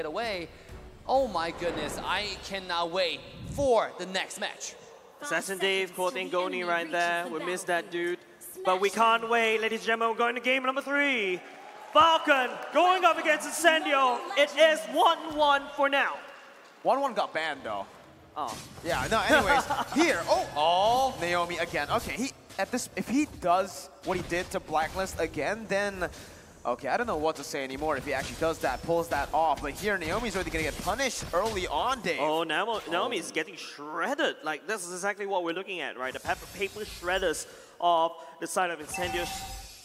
away. Oh my goodness, I cannot wait for the next match. Assassin Dave caught Ngoni right there. We missed that dude. But we can't wait, ladies and gentlemen. We're going to game number 3. Falcon going up against Incendio. It is 1-1 for now. 1-1 got banned though. Oh. Yeah, no, anyways, here, oh, Naomi again. Okay, if he does what he did to Blacklist again, then, okay, I don't know what to say anymore if he actually does that, pulls that off. But here, Naomi's already gonna get punished early on, Dave. Oh, Naomi is getting shredded. Like, this is exactly what we're looking at, right? The paper shredders of the side of Incendio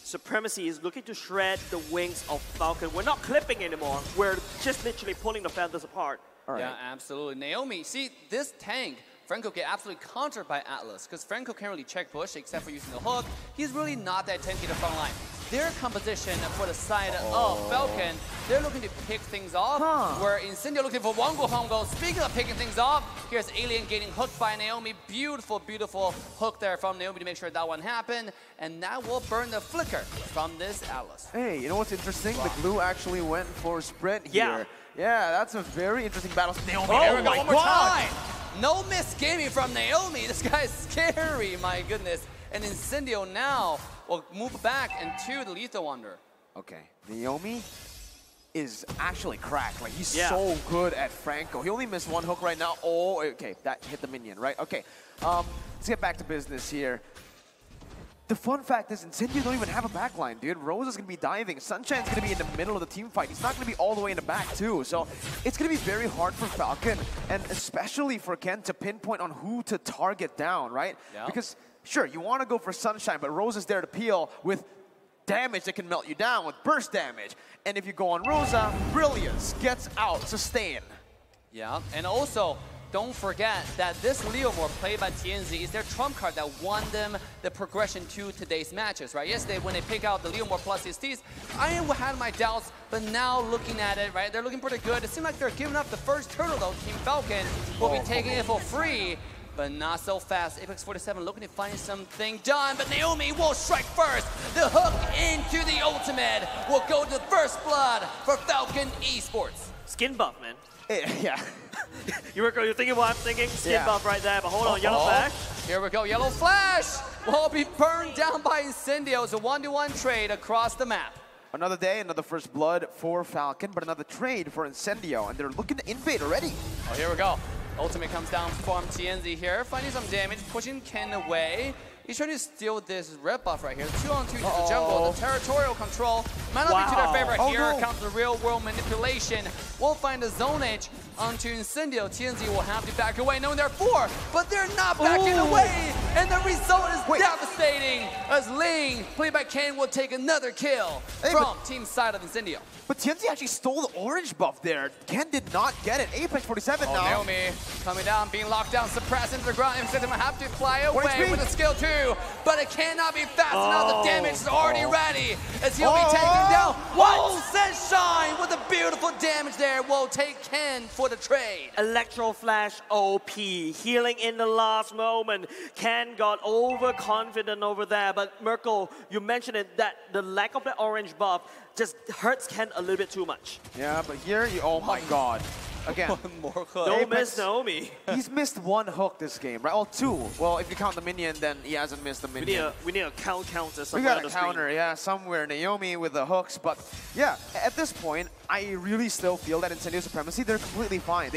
Supremacy is looking to shred the wings of Falcon. We're not clipping anymore. We're just literally pulling the feathers apart. Right. Yeah, absolutely. Naomi, see, this tank, Franco get absolutely countered by Atlas, because Franco can't really check push except for using the hook. He's really not that tanky to the front line. Their composition for the side of Falcon, they're looking to pick things off, where Incendio looking for Wongo Hongo. Speaking of picking things off, here's Alien getting hooked by Naomi. Beautiful, beautiful hook there from Naomi to make sure that one happened, and that will burn the flicker from this Atlas. Hey, you know what's interesting? The glue actually went for sprint here. Yeah, that's a very interesting battle. Naomi, there we go, one more time. No misgaming from Naomi. This guy's scary, my goodness. And Incendio now will move back into the Lethal Wonder. Okay, Naomi is actually cracked. Like, he's so good at Franco. He only missed one hook right now. Oh, okay, that hit the minion, right? Okay, let's get back to business here. The fun fact is, Incendio don't even have a backline, dude. Rose is going to be diving. Sunshine's going to be in the middle of the team fight. He's not going to be all the way in the back, too. So it's going to be very hard for Falcon, and especially for Ken, to pinpoint on who to target down, right? Yep. Because, sure, you want to go for Sunshine, but Rose is there to peel with damage that can melt you down, with burst damage. And if you go on Rosa, Brilliance gets out, sustain. Yeah, and also, don't forget that this Leomore played by TNZ is their trump card that won them the progression to today's matches, right? Yesterday, when they pick out the Leomore plus CSTs, I had my doubts, but now looking at it, right, they're looking pretty good. It seems like they're giving up the first turtle, though. Team Falcon will be taking it for free, but not so fast. Apex 47 looking to find something done, but Naomi will strike first. The hook into the ultimate will go to first blood for FALCON Esports. Skin buff, man. Yeah. You're thinking what I'm thinking? Skin buff right there, but hold on, Yellow Flash. Here we go, Yellow Flash will be burned down by Incendio. It's a 1-to-1 trade across the map. Another day, another first blood for Falcon, but another trade for Incendio, and they're looking to invade already. Oh, here we go. Ultimate comes down from TNZ here, finding some damage, pushing Ken away. He's trying to steal this red buff right here. 2-on-2 to the jungle. The territorial control might not be to their favor here. Counts the real-world manipulation. We'll find the zone edge onto Incendio. TNZ will have to back away, knowing they're 4, but they're not backing away. And the result is devastating, as Ling, played by Ken, will take another kill from team side of Incendio. But TNZ actually stole the orange buff there. Ken did not get it. Apex 47 now. Naomi coming down, being locked down, suppressed into the ground. Incendio will have to fly away with a skill 2, but it cannot be fast enough. The damage is already ready as he'll be taken down. Whoa, Sunshine with a beautiful damage there will take Ken for the trade. Electro Flash OP, healing in the last moment. Ken got overconfident over there, but Merkel, you mentioned it, that the lack of the orange buff just hurts Ken a little bit too much. Yeah, but here, oh my god. Again, one more hook. Don't miss Naomi. He's missed one hook this game, right? Well, 2. Well, if you count the minion, then he hasn't missed the minion. We need a counter somewhere. We got a counter, yeah, somewhere. Naomi with the hooks, but yeah, at this point, I really still feel that Incendio Supremacy, they're completely fine.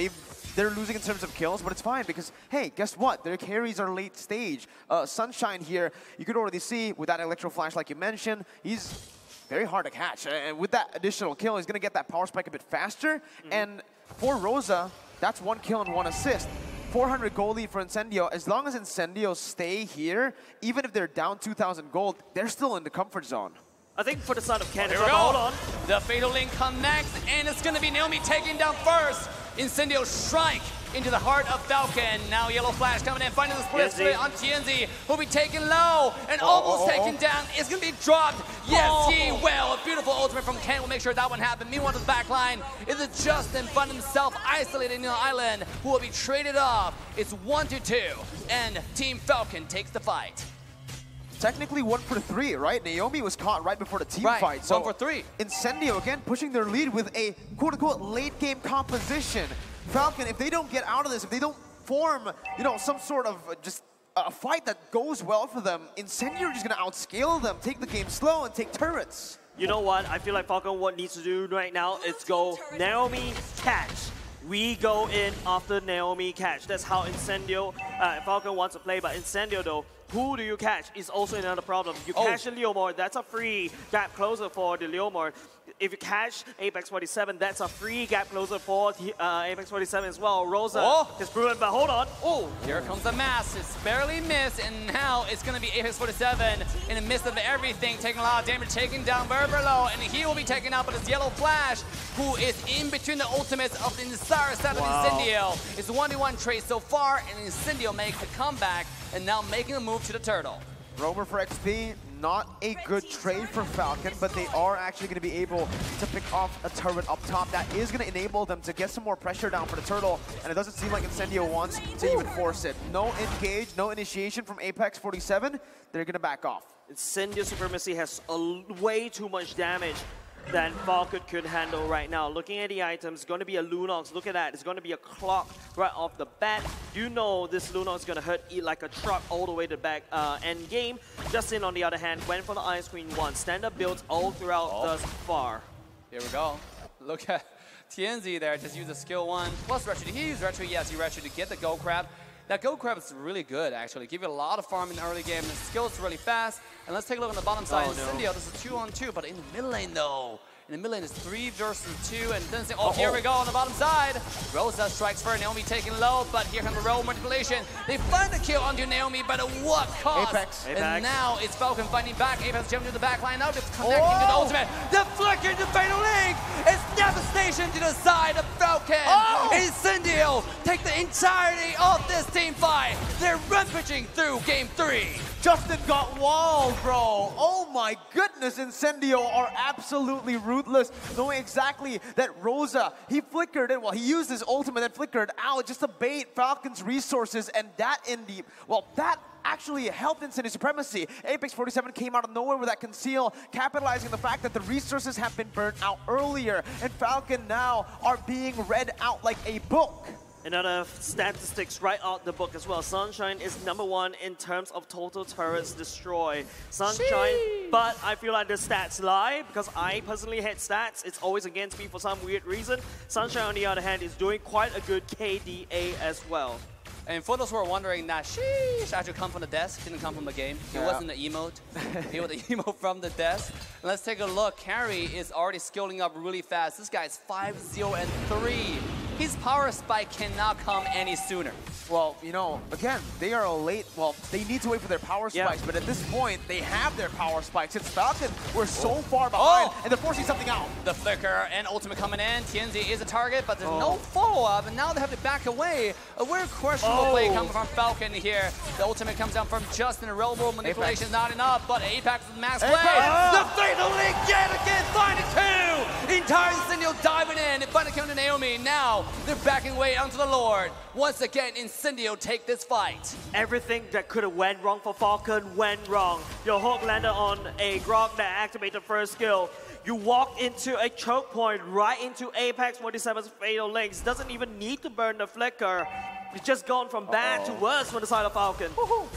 They're losing in terms of kills, but it's fine because, hey, guess what? Their carries are late stage. Sunshine here, you could already see with that Electro Flash, like you mentioned, he's very hard to catch. And with that additional kill, he's going to get that power spike a bit faster. And for Rosa, that's 1 kill and 1 assist. 400 gold lead for Incendio. As long as Incendio stay here, even if they're down 2,000 gold, they're still in the comfort zone. I think for the side of Ken, hold on. The Fatal Link connects, and it's going to be Naomi taking down first. Incendio strike into the heart of Falcon. Now Yellow Flash coming in, finding the split on TNZ, who'll be taken low and almost taken down. It's going to be dropped. Yes, he will. A beautiful ultimate from Ken will make sure that one happens. Meanwhile, to the back line is a Justin Fun himself, isolated in the island, who will be traded off. It's 1-2, and Team Falcon takes the fight. technically 1 for 3, right? Naomi was caught right before the team Right, fight. So 1 for 3. Incendio, again, pushing their lead with a quote-unquote late-game composition. Falcon, if they don't get out of this, if they don't form, you know, some sort of just a fight that goes well for them, Incendio are just going to outscale them, take the game slow, and take turrets. You know what? I feel like Falcon what needs to do right now is go Naomi catch. We go in after Naomi catch. That's how Incendio, Falcon wants to play. But Incendio though, who do you catch is also another problem. You catch the Leomord, that's a free gap closer for the Leomord. If you catch Apex 47, that's a free gap closer for Apex 47 as well. Rosa is proven, but hold on. Oh, here comes the mass. It's barely missed, and now it's going to be Apex 47 in the midst of everything, taking a lot of damage, taking down Berbero, and he will be taken out by this Yellow Flash, who is in between the ultimates of the entire set of Incendio. It's a 1v1 trade so far, and Incendio makes the comeback, and now making a move to the turtle. Roamer for XP, not a good trade for Falcon, but they are actually going to be able to pick off a turret up top. That is going to enable them to get some more pressure down for the turtle, and it doesn't seem like Incendio wants to even force it. No engage, no initiation from Apex 47. They're going to back off. Incendio Supremacy has way too much damage than Falcon could handle right now. Looking at the items, it's going to be a Lunox. Look at that. It's going to be a clock right off the bat. You know this Lunox is going to hurt like a truck all the way to the back end game. Justin, on the other hand, went for the Ice Queen 1. Standard builds all throughout thus far. Here we go. Look at TNZ there. Just use a skill 1 plus retro. Did he use retro? Yes, he retro to get the Gold Crab. That Gold Crab is really good, actually. Give you a lot of farm in the early game. The skills really fast. And let's take a look on the bottom side. Incendio, this is 2-on-2, but in the mid lane, though. In the mid lane, it's 3 versus 2, and then here we go on the bottom side. Rosa strikes for Naomi, taking low, but here comes the roll manipulation. They find the kill onto Naomi, but at what cost? Apex. And now it's Falcon fighting back. Apex jumping to the back line. Now it's connecting to the ultimate. The flicker to Fatal Link. It's devastation to the side of Falcon. Incendio take the entirety of this team fight. They're rampaging through game 3. Justin got walled, bro. Oh my goodness, Incendio are absolutely ruthless, knowing exactly that Rosa, he flickered it, well, he used his ultimate and flickered out just to bait Falcon's resources, and that that actually helped Incendio Supremacy. Apex 47 came out of nowhere with that conceal, capitalizing on the fact that the resources have been burnt out earlier, and Falcon now are being read out like a book. Another statistics right out the book as well. Sunshine is #1 in terms of total turrets destroyed. Sunshine, but I feel like the stats lie because I personally hate stats. It's always against me for some weird reason. Sunshine, on the other hand, is doing quite a good KDA as well. And for those who are wondering, that sheesh actually come from the desk, didn't come from the game. It wasn't the emote. It was the emote from the desk. And let's take a look. Carry is already scaling up really fast. This guy is 5-0-3. His power spike cannot come any sooner. Well, you know, again, they are late. Well, they need to wait for their power spikes, but at this point, they have their power spikes. It's Falcon. We're so far behind, and they're forcing something out. The flicker and ultimate coming in. TNZ is a target, but there's no follow-up, and now they have to back away. A weird questionable play coming from Falcon here. The ultimate comes down from Justin. Robo manipulation is not enough, but Apex with max play. The Fatal Link yet again, finding 2! Entire Incendio diving in and finding kill to Naomi. Now, they're backing away onto the Lord. Once again, Incendio take this fight. Everything that could have went wrong for Falcon went wrong. Your hook landed on a Grog that activated first skill. You walked into a choke point right into Apex 47's Fatal Links. Doesn't even need to burn the flicker. It's just gone from bad to worse for the side of Falcon.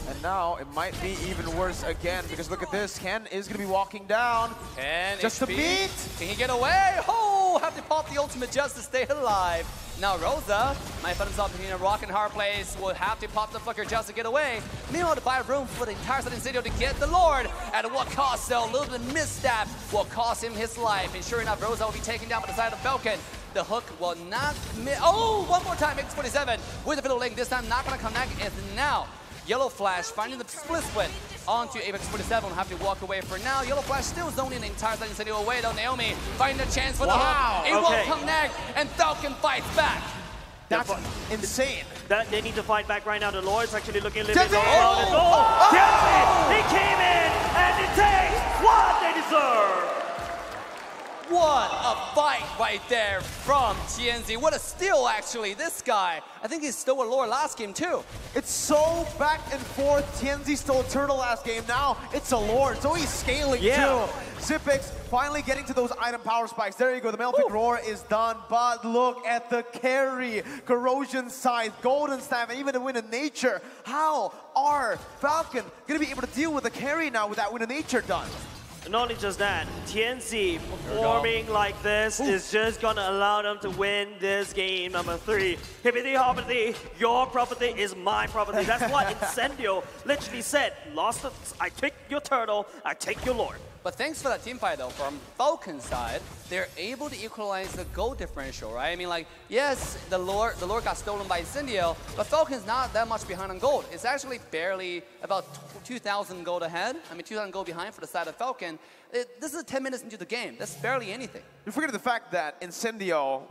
And now it might be even worse again, because look at this. Ken is going to be walking down. Ken, just to beat. Can he get away? Oh, have to pop the ultimate just to stay alive. Now Rosa might find himself in a rock and hard place. Will have to pop the flicker just to get away. Meanwhile, to buy room for the entire side of Incendio to get the Lord. At what cost, though? A little bit of misstep will cost him his life. And sure enough, Rosa will be taken down by the side of Falcon. The hook will not miss. Oh, one more time, X47 with the Fatal Link. This time not going to connect. And now, Yellow Flash finding the split onto Apex 47. Will have to walk away for now. Yellow Flash still zoning the entire side Incendio away, though. Naomi finding a chance for the hook. It won't connect, and Falcon fights back. That's insane. They need to fight back right now. The Lord's actually looking a little bit around the goal. He came in, and it takes what they deserve. What a fight right there from TNZ. What a steal, actually. This guy, I think he stole a lore last game, too. It's so back and forth. TNZ stole a turtle last game. Now it's a lord. So he's scaling, too. Xyp9x finally getting to those item power spikes. There you go. The Melodic Roar is done. But look at the carry. Corrosion Scythe, Golden Staff, and even the Wind of Nature. How are Falcon going to be able to deal with the carry now with that Wind of Nature done? Not only just that, TNZ performing like this is just gonna allow them to win this game number 3. Hippity hoppity, your property is my property. That's what Incendio literally said. I take your turtle, I take your lord. But thanks for that team fight, though. From Falcon's side, they're able to equalize the gold differential, right? I mean, like, yes, the lore got stolen by Incendio, but Falcon's not that much behind on gold. It's actually barely about 2,000 gold ahead. I mean, 2,000 gold behind for the side of Falcon. This is 10 minutes into the game. That's barely anything. You're forgetting the fact that Incendio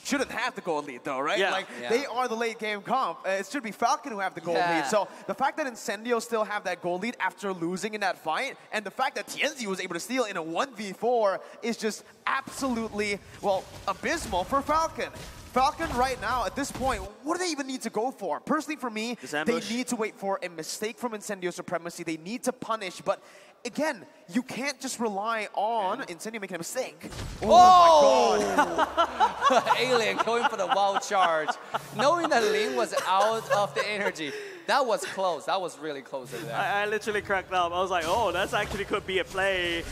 shouldn't have the gold lead, though, right? They are the late game comp. It should be Falcon who have the gold lead. So the fact that Incendio still have that gold lead after losing in that fight, and the fact that TNZ was able to steal in a 1v4 is just absolutely, well, abysmal for Falcon. Falcon right now, at this point, what do they even need to go for? Personally, for me, they need to wait for a mistake from Incendio Supremacy. They need to punish, but again, you can't just rely on Incendio making a mistake. Oh my god! Alien going for the wild charge. Knowing that Ling was out of the energy. That was close. That was really close there. I literally cracked up. I was like, oh, that's actually could be a play.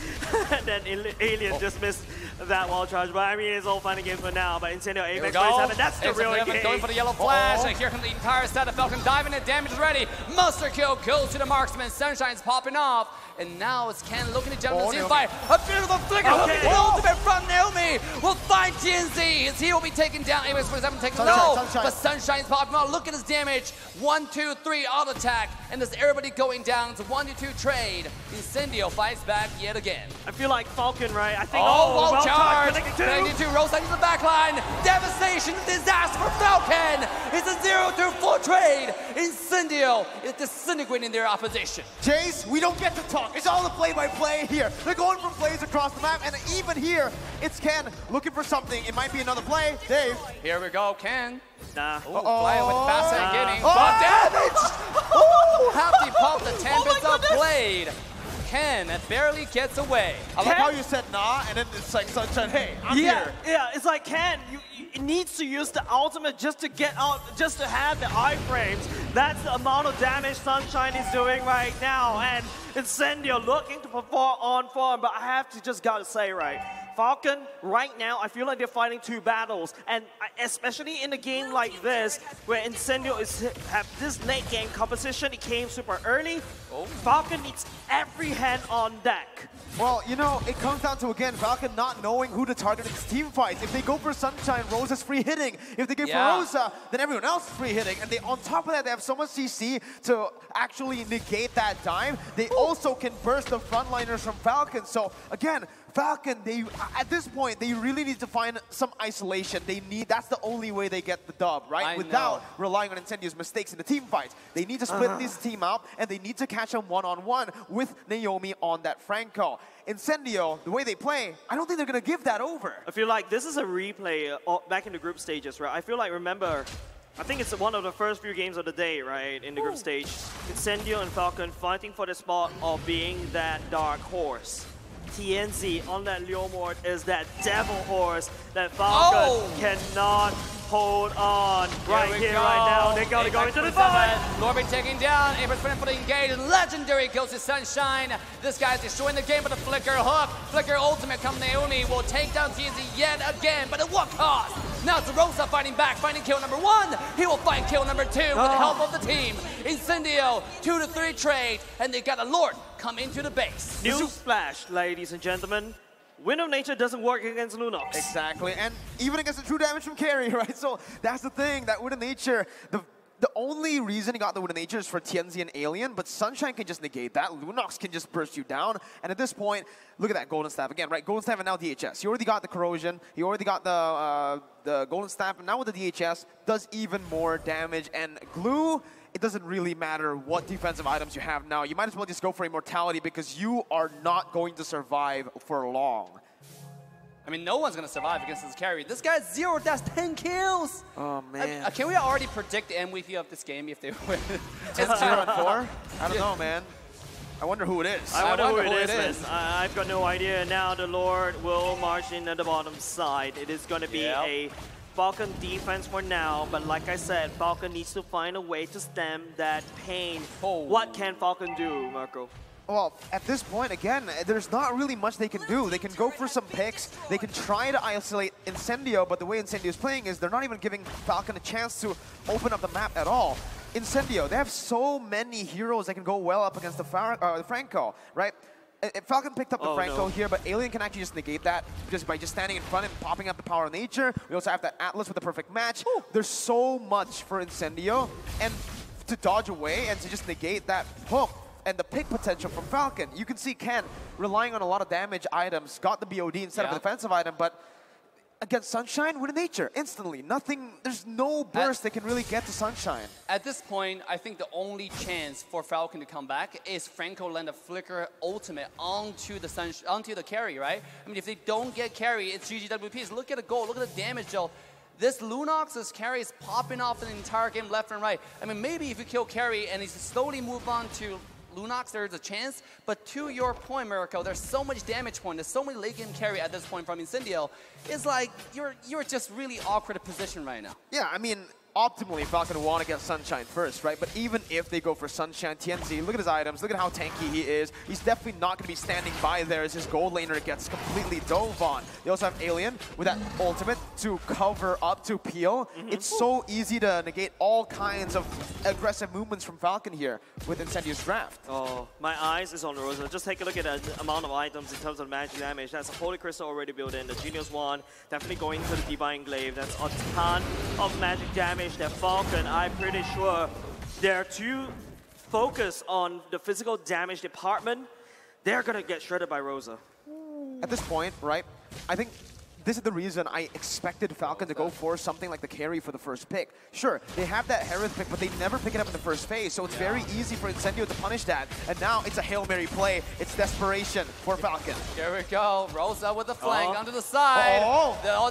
And then Alien just missed that wall charge. But I mean, it's all fun and games for now. But Incendio Apex 27, that's the real game. Going for the yellow flash. And here comes the entire set of Falcon diving in. Damage is ready. Monster kill goes to the marksman. Sunshine's popping off. And now it's Ken looking to jump into the team fight. A beautiful flicker. The ultimate from Naomi will find TNZ as he will be taken down. Apex 27 taking Sunshine. But Sunshine's popping off. Look at his damage. 1, 2, 3 auto attack. And there's everybody going down to 1-2 trade. Incendio fights back yet again. I feel like Falcon, right? I think well charged. Connecting to Rosa into the back line. Devastation, disaster for Falcon. It's a 0-4 trade. Incendio is disintegrating their opposition. Jace, we don't get to talk. It's all the play-by-play here. They're going for plays across the map, and even here, it's Ken looking for something. It might be another play. Dave. Here we go, Ken. Nah. Flying with fast and getting damage. Happy pop the 10 bits of blade. Ken barely gets away. I like how you said nah, and then it's like Sunshine, hey, I'm here. Yeah, it's like Ken, you needs to use the ultimate just to get out, just to have the iframes. That's the amount of damage Sunshine is doing right now, and Incendio looking to perform on form, but I have to just gotta say, right, Falcon, right now, I feel like they're fighting 2 battles, and especially in a game like this, where Incendio have this late game composition, it came super early, Falcon needs every hand on deck. Well, you know, it comes down to, again, Falcon not knowing who to target in team fights. If they go for Sunshine, Rosa's free hitting. If they go for Rosa, then everyone else is free hitting. And on top of that, they have so much CC to actually negate that dime. They also can burst the frontliners from Falcon. So, again, Falcon, at this point, they really need to find some isolation. That's the only way they get the dub, right? Without relying on Incendio's mistakes in the team fights. They need to split this team out, and they need to catch them one-on-one with Naomi on that Franco. Incendio, the way they play, I don't think they're going to give that over. I feel like this is a replay back in the group stages, right? I feel like, remember, I think it's one of the first few games of the day, right, in the group stage. Incendio and Falcon fighting for the spot of being that dark horse. TNZ on that Leomord is that devil horse that Falcon cannot hold on. Right here, right now, they're going to go into the fight. Lorby taking down, Apex for the engage, legendary kills to Sunshine. This guy's destroying the game with a Flicker hook. Flicker ultimate come Naomi will take down TNZ yet again, but at what cost? Now it's Rosa fighting back, finding kill number 1. He will find kill number 2 with the help of the team. Incendio, 2-3 trade, and they got a Lord come into the base. Newsflash, ladies and gentlemen. Wind of Nature doesn't work against Lunox. Exactly, and even against the true damage from carry, right? So that's the thing, that Wind of Nature, the only reason he got the Wind of Nature is for TNZ and Alien, but Sunshine can just negate that. Lunox can just burst you down. And at this point, look at that Golden Staff again, right? Golden Staff and now DHS. He already got the Corrosion. He already got the Golden Staff. And now with the DHS, does even more damage. And Glue, it doesn't really matter what defensive items you have now. You might as well just go for Immortality because you are not going to survive for long. I mean, no one's going to survive against this carry. This guy's 0 dash 10 kills. Oh, man. Can we already predict the MVP of this game if they win? It's 0-4? I don't know, man. I wonder who it is. I wonder who it is. I've got no idea. Now the Lord will march in at the bottom side. It is going to be a Falcon defense for now, but like I said, Falcon needs to find a way to stem that pain. What can Falcon do, Marco? Well, at this point, again, there's not really much they can do. They can go for some picks. They can try to isolate Incendio, but the way Incendio is playing is they're not even giving Falcon a chance to open up the map at all. Incendio, they have so many heroes that can go well up against the Franco, right? Falcon picked up the Franco here, but Alien can actually just negate that just by just standing in front and popping up the power of nature. We also have that Atlas with the perfect match. There's so much for Incendio, and to dodge away and to just negate that hook and the pick potential from Falcon. You can see Ken relying on a lot of damage items, got the BOD instead of a defensive item, but against Sunshine, with nature, instantly. Nothing, there's no burst that can really get to Sunshine. At this point, I think the only chance for Falcon to come back is Franco land a Flicker ultimate onto the carry, right? I mean, if they don't get carry, it's GGWPs. Look at the goal, look at the damage dealt. This Lunox's carry is popping off the entire game left and right. I mean, maybe if you kill carry and he slowly move on to Lunox, there's a chance, but to your point, Miracle, there's so much damage point, there's so many late game carry at this point from Incendio. It's like, you're just really awkward position right now. Yeah, I mean, optimally, Falcon want to get Sunshine first, right? But even if they go for Sunshine, TNZ, look at his items, look at how tanky he is. He's definitely not going to be standing by there as his gold laner gets completely dove on. They also have Alien with that ultimate to cover up, to peel. It's so easy to negate all kinds of aggressive movements from Falcon here with Incendio's draft. Oh, my eyes is on Rosa. Just take a look at the amount of items in terms of magic damage. That's a Holy Crystal already built in. The Genius Wand definitely going to the Divine Glaive. That's a ton of magic damage. That Falcon, I'm pretty sure they're too focused on the physical damage department. They're going to get shredded by Rosa. At this point, right, I think this is the reason I expected Falcon to go for something like the carry for the first pick. Sure, they have that Herod pick, but they never pick it up in the first phase, so it's very easy for Incendio to punish that. And now it's a Hail Mary play. It's desperation for Falcon. Here we go. Rosa with the flank onto the side.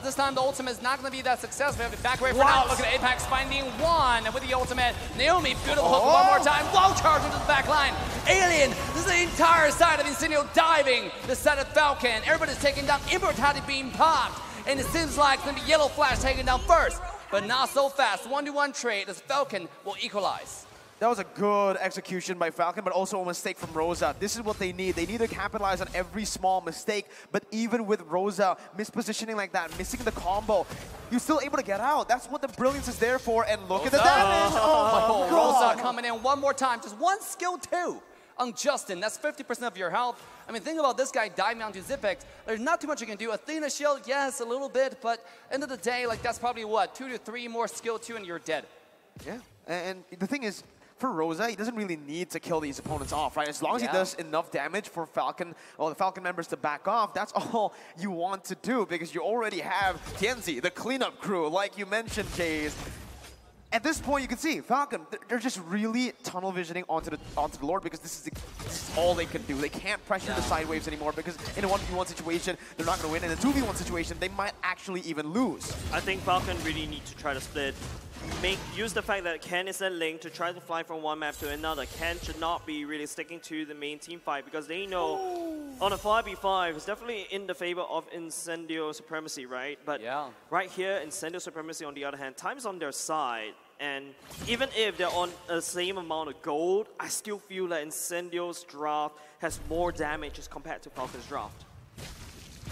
This time the ultimate is not going to be that successful. We have to back away for now. Look at Apex finding one. And with the ultimate, Naomi, beautiful hook one more time. Wall charge into the back line. Alien, this is the entire side of Incendio diving. The side of Falcon. Everybody's taking down. Immortality being popped. And it seems like it's going to be Yellow Flash taken down first. But not so fast. 1-to-1 trade as Falcon will equalize. That was a good execution by Falcon, but also a mistake from Rosa. This is what they need. They need to capitalize on every small mistake, but even with Rosa mispositioning like that, missing the combo, you're still able to get out. That's what the brilliance is there for, and look at the damage! Oh my God. Rosa coming in one more time, just one skill too on Justin. That's 50% of your health. I mean, think about this guy diving onto Zipex. There's not too much you can do. Athena shield, yes, a little bit, but end of the day, like that's probably what, 2 to 3 more skill 2 and you're dead. Yeah, and the thing is, for Rosa, he doesn't really need to kill these opponents off, right? As long as he does enough damage for Falcon, or the Falcon members to back off, that's all you want to do, because you already have TNZ, the cleanup crew, like you mentioned, Jays. At this point, you can see Falcon, they're just really tunnel visioning onto the Lord, because this is all they can do. They can't pressure the side waves anymore, because in a 1v1 situation, they're not going to win. In a 2v1 situation, they might actually even lose. I think Falcon really need to try to split. Use the fact that Ken is a link to try to fly from one map to another. Ken should not be really sticking to the main team fight, because they know on a 5v5, it's definitely in the favor of Incendio Supremacy, right? But right here, Incendio Supremacy, on the other hand, time's on their side. And even if they're on the same amount of gold, I still feel that Incendio's draft has more damage as compared to Falcon's draft.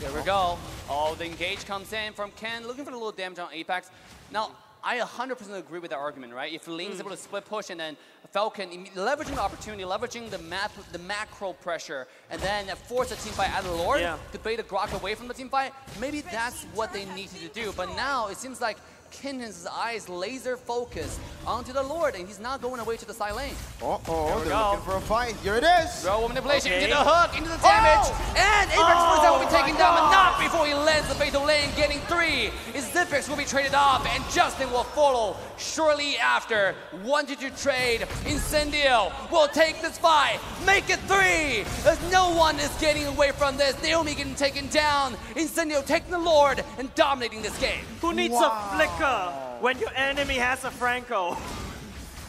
There we go. Oh, the engage comes in from Ken, looking for a little damage on Apex. Now, I 100% agree with that argument, right? If Ling's able to split push and then Falcon leveraging the opportunity, leveraging the macro pressure, and then force a team fight out of the Lord to bait a Grok away from the team fight, maybe that's what they need to do. But now it seems like Kinden's eyes laser focused onto the Lord, and he's not going away to the side lane. Uh-oh, they're looking for a fight. Here it is. Throw manipulation into the hook, into the damage, and Apex will be taken down, but not before he lands the fatal lane, getting 3. Zipix will be traded off, and Justin will follow shortly after. 1-2 trade. Incendio will take this fight, make it 3. As no one is getting away from this. Naomi getting taken down. Incendio taking the Lord and dominating this game. Who needs a flicker when your enemy has a Franco?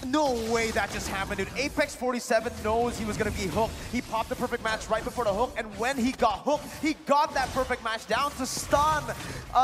No way that just happened, dude. Apex 47 knows he was going to be hooked. He popped the perfect match right before the hook, and when he got hooked, he got that perfect match down to stun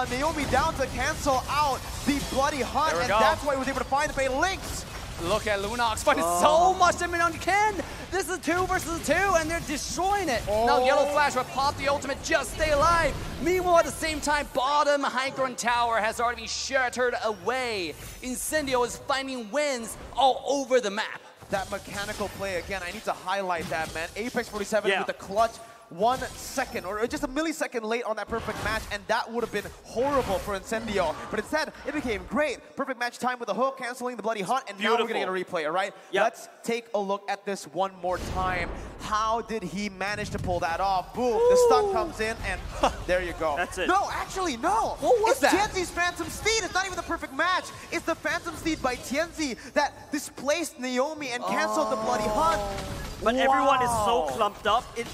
Naomi, down to cancel out the bloody hunt, and that's why he was able to find the fatal links. Look at Lunox finding so much damage on Ken. This is 2 versus 2, and they're destroying it. Now Yellow Flash will pop the ultimate, just stay alive. Meanwhile, at the same time, bottom high ground tower has already been shattered away. Incendio is finding wins all over the map. That mechanical play, again, I need to highlight that, man. Apex 47 with the clutch. 1 second, or just a millisecond late on that perfect match, and that would have been horrible for Incendio. But instead, it became great. Perfect match time with the hook, canceling the bloody hunt, and now we're going to get a replay, all right? Let's take a look at this one more time. How did he manage to pull that off? Boom, the stun comes in, and there you go. That's it. No, actually, no. What was that? Tienzi's Phantom Steed. It's not even the perfect match. It's the Phantom Steed by Tienzi that displaced Naomi and canceled the bloody hunt. But everyone is so clumped up. It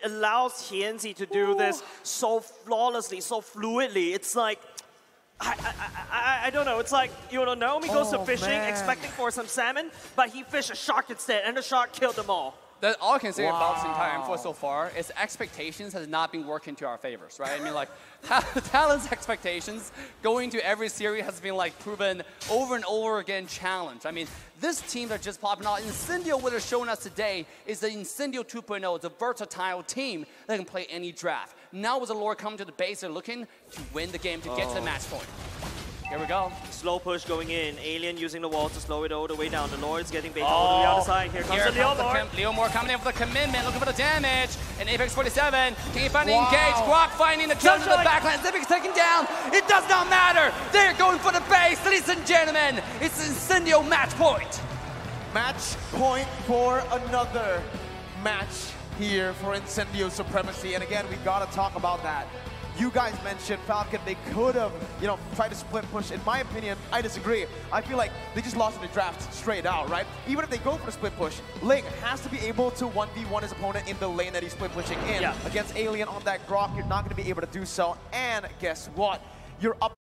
allows Tienzi to do this so flawlessly, so fluidly. It's like, I don't know. It's like, you know, Naomi goes to fishing, expecting for some salmon, but he fished a shark instead, and the shark killed them all. That's all I can say about this entire info so far is expectations has not been working to our favors, right? I mean, like, Talon's expectations going to every series has been, like, proven over and over again challenged. I mean, this team that just popping out, Incendio, what has shown us today is the Incendio 2.0. It's a versatile team that can play any draft. Now with the Lord coming to the base, they're looking to win the game, to get to the match point. Here we go. Slow push going in. Alien using the wall to slow it all the way down. The Lord's getting baited all the way other side. Here comes the Leomore. Leomore coming in for the commitment, looking for the damage. And Apex 47, can he finally engage? Guac finding the kill to the backline. Zipix taken down. It does not matter. They're going for the base. Ladies and gentlemen, it's Incendio match point. Match point for another match here for Incendio Supremacy. And again, we got to talk about that. You guys mentioned Falcon, they could have, you know, tried to split push. In my opinion, I disagree. I feel like they just lost in the draft straight out, right? Even if they go for the split push, Ling has to be able to 1v1 his opponent in the lane that he's split pushing in. Against Alien on that Grok, you're not going to be able to do so. And guess what? You're up